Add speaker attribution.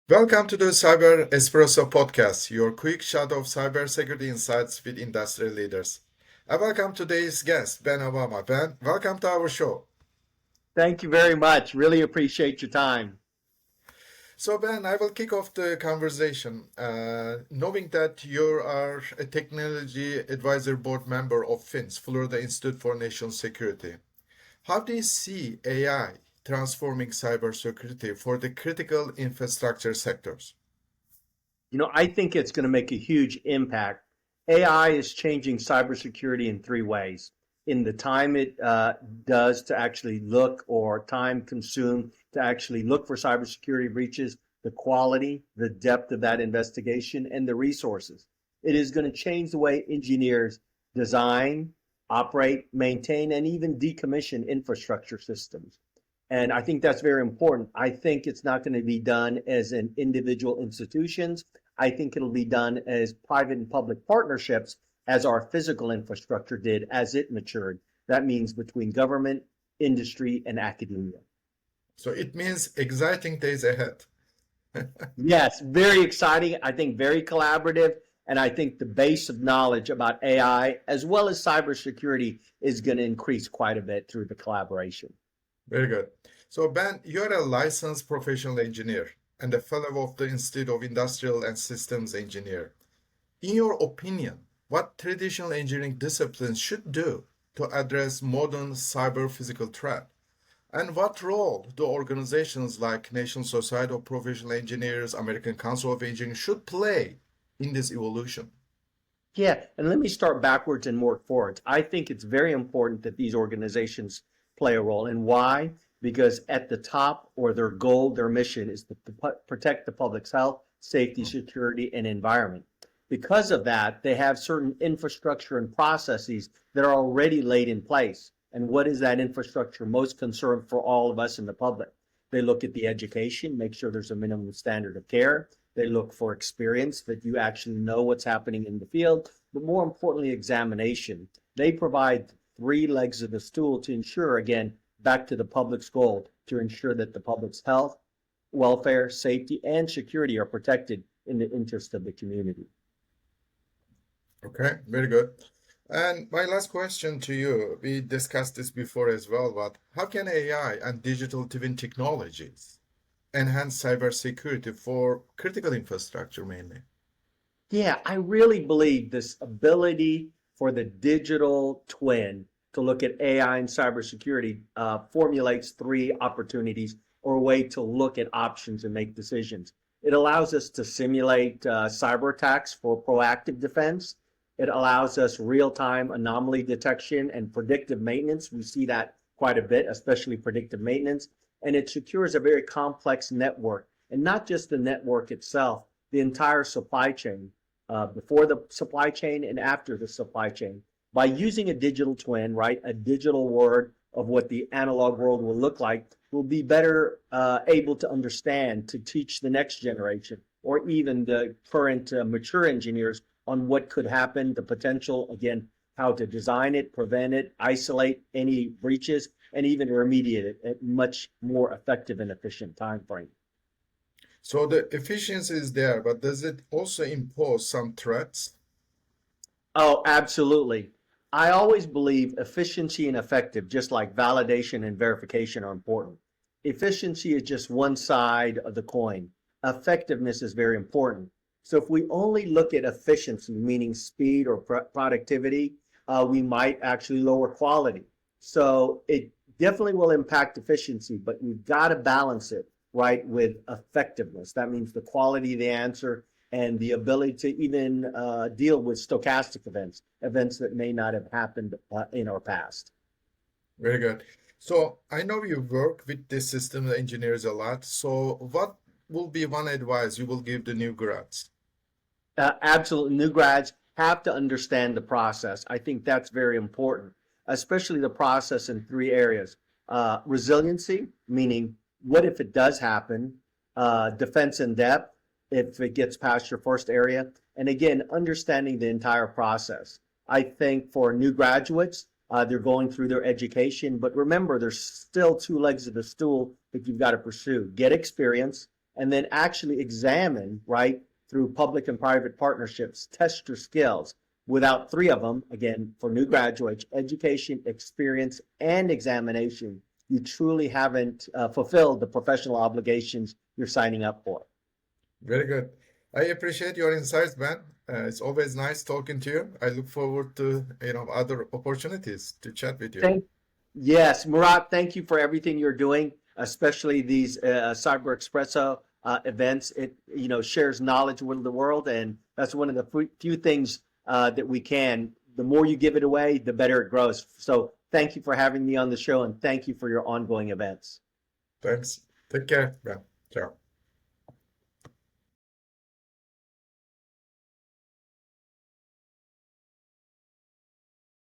Speaker 1: Welcome to the Cyber Espresso Podcast, your quick shot of cybersecurity insights with industry leaders. I welcome today's guest, Ben Amaba. Ben, welcome to our show.
Speaker 2: Thank you very much. Really appreciate your time.
Speaker 1: So, Ben, I will kick off the conversation. Knowing that you are a technology advisor board member of FINS, Florida Institute for National Security, how do you see AI transforming cybersecurity for the critical infrastructure sectors?
Speaker 2: I think it's going to make a huge impact. AI is changing cybersecurity in three ways. In the time it does to actually look or time consumed to actually look for cybersecurity breaches, the quality, the depth of that investigation, and the resources. It is going to change the way engineers design, operate, maintain, and even decommission infrastructure systems. And I think that's very important. I think it's not going to be done as an individual institutions. I think it'll be done as private and public partnerships as our physical infrastructure did as it matured. That means between government, industry, and academia.
Speaker 1: So it means exciting days ahead.
Speaker 2: Yes, very exciting. I think very collaborative. And I think the base of knowledge about AI as well as cybersecurity is going to increase quite a bit through the collaboration.
Speaker 1: Very good. So, Ben, you're a licensed professional engineer and a fellow of the Institute of Industrial and Systems Engineer. In your opinion, what traditional engineering disciplines should do to address modern cyber physical threat? And what role do organizations like National Society of Professional Engineers, American Council of Engineers should play in this evolution?
Speaker 2: Yeah, and let me start backwards and work forwards. I think it's very important that these organizations play a role. And why? Because at the top or their goal, their mission is to protect the public's health, safety, security, and environment. Because of that, they have certain infrastructure and processes that are already laid in place. And what is that infrastructure most concerned for all of us in the public? They look at the education, make sure there's a minimum standard of care. They look for experience, that you actually know what's happening in the field, but more importantly, examination. They provide three legs of the stool to ensure, again, back to the public's goal, to ensure that the public's health, welfare, safety, and security are protected in the interest of the community.
Speaker 1: Okay, very good. And my last question to you, we discussed this before as well, but how can AI and digital twin technologies enhance cybersecurity for critical infrastructure mainly?
Speaker 2: Yeah, I really believe this ability for the digital twin to look at AI and cybersecurity formulates three opportunities or a way to look at options and make decisions. It allows us to simulate cyber attacks for proactive defense. It allows us real-time anomaly detection and predictive maintenance. We see that quite a bit, especially predictive maintenance. And it secures a very complex network, and not just the network itself, the entire supply chain, before the supply chain and after the supply chain. By using a digital twin, right, a digital word of what the analog world will look like, we'll be better able to understand, to teach the next generation, or even the current mature engineers on what could happen, the potential, again, how to design it, prevent it, isolate any breaches, and even remediate it at much more effective and efficient time frame.
Speaker 1: So the efficiency is there, but does it also impose some threats?
Speaker 2: Oh, absolutely. I always believe efficiency and effective, just like validation and verification, are important. Efficiency is just one side of the coin. Effectiveness is very important. So if we only look at efficiency, meaning speed or productivity, we might actually lower quality. So it definitely will impact efficiency, but we've got to balance it, right, with effectiveness. That means the quality of the answer and the ability to even deal with stochastic events, events that may not have happened in our past.
Speaker 1: Very good. So I know you work with the system engineers a lot. So what will be one advice you will give the new grads?
Speaker 2: Absolutely. New grads have to understand the process. I think that's very important, especially the process in three areas. Resiliency, meaning what if it does happen? Defense in depth, if it gets past your first area. And again, understanding the entire process. I think for new graduates, they're going through their education, but remember, there's still two legs of the stool that you've got to pursue. Get experience and then actually examine, right, through public and private partnerships, test your skills. Without three of them, again, for new graduates, education, experience, and examination, you truly haven't fulfilled the professional obligations you're signing up for.
Speaker 1: Very good. I appreciate your insights, Ben. It's always nice talking to you. I look forward to, other opportunities to chat with you.
Speaker 2: Thank, yes, Murat, thank you for everything you're doing, especially these Cyber Espresso events. It shares knowledge with the world, and that's one of the few things that we can. The more you give it away, the better it grows. So thank you for having me on the show, and thank you for your ongoing events.
Speaker 1: Thanks. Take care, Ben. Ciao.